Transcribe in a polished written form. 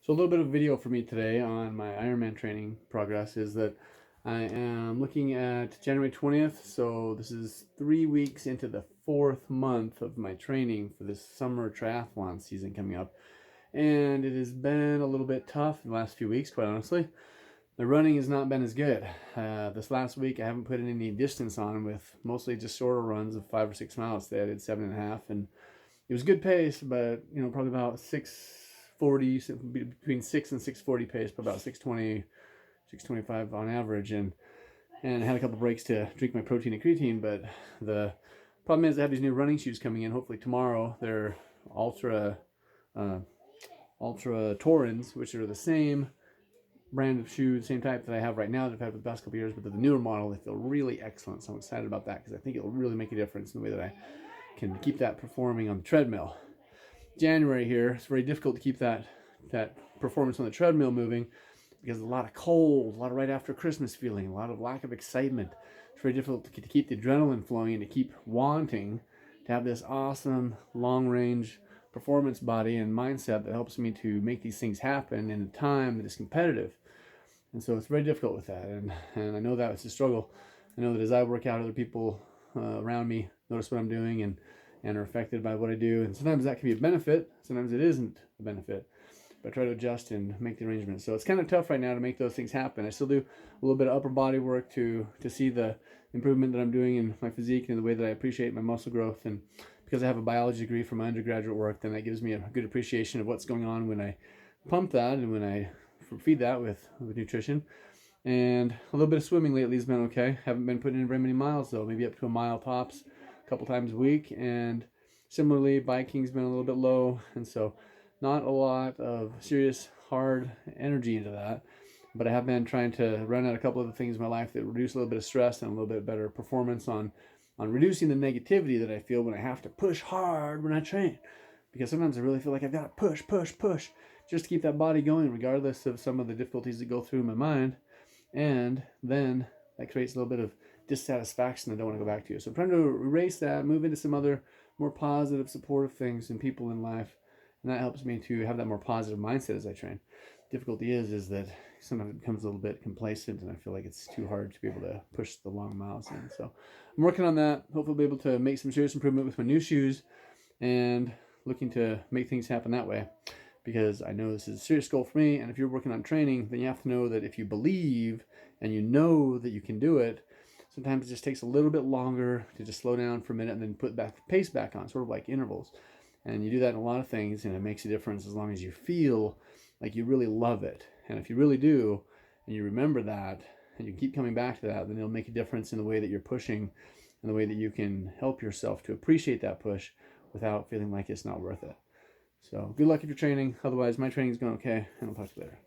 So a little bit of video for me today on my Ironman training progress is that I am looking at January 20th. So this is 3 weeks into the 4th month of my training for this summer triathlon season coming up. And it has been a little bit tough in the last few weeks, quite honestly. The running has not been as good. This last week I haven't put in any distance on with mostly just shorter runs of 5 or 6 miles. They did 7.5, and it was good pace, but probably about 6:40, between 6 and 6:40 pace, but about 6:20, 6:25 on average, and I had a couple breaks to drink my protein and creatine. But the problem is I have these new running shoes coming in. Hopefully tomorrow. They're Ultra Torins, which are the same brand of shoe, same type that I have right now that I've had for the past couple years, but they're the newer model. They feel really excellent, so I'm excited about that because I think it'll really make a difference in the way that I can keep that performing on the treadmill. January here, it's very difficult to keep that performance on the treadmill moving because a lot of cold, a lot of right after Christmas feeling, a lot of lack of excitement. It's very difficult to keep the adrenaline flowing and to keep wanting to have this awesome long range performance body and mindset that helps me to make these things happen in a time that is competitive. And so it's very difficult with that, and I know that it's a struggle. I know that as I work out, other people around me notice what I'm doing and are affected by what I do, and sometimes that can be a benefit, sometimes it isn't a benefit, but I try to adjust and make the arrangements. So it's kind of tough right now to make those things happen. I still do a little bit of upper body work to see the improvement that I'm doing in my physique and the way that I appreciate my muscle growth, and because I have a biology degree from my undergraduate work, then that gives me a good appreciation of what's going on when I pump that and when I feed that with nutrition. And a little bit of swimming lately has been okay. Haven't been putting in very many miles though, maybe up to a mile tops a couple times a week. And similarly, biking's been a little bit low, and so not a lot of serious hard energy into that. But I have been trying to run out a couple of the things in my life that reduce a little bit of stress and a little bit better performance on reducing the negativity that I feel when I have to push hard when I train. Because sometimes I really feel like I've got to push just to keep that body going, regardless of some of the difficulties that go through my mind. And then that creates a little bit of dissatisfaction I don't want to go back to. So I'm trying to erase that, move into some other more positive, supportive things and people in life. And that helps me to have that more positive mindset as I train. Difficulty is that sometimes it becomes a little bit complacent, and I feel like it's too hard to be able to push the long miles in. So I'm working on that. Hopefully I'll be able to make some serious improvement with my new shoes and looking to make things happen that way, because I know this is a serious goal for me. And if you're working on training, then you have to know that if you believe and you know that you can do it, sometimes it just takes a little bit longer to just slow down for a minute and then put back pace back on, sort of like intervals. And you do that in a lot of things, and it makes a difference as long as you feel like you really love it. And if you really do, and you remember that, and you keep coming back to that, then it'll make a difference in the way that you're pushing and the way that you can help yourself to appreciate that push without feeling like it's not worth it. So good luck if you're training. Otherwise, my training's going okay, and I'll talk to you later.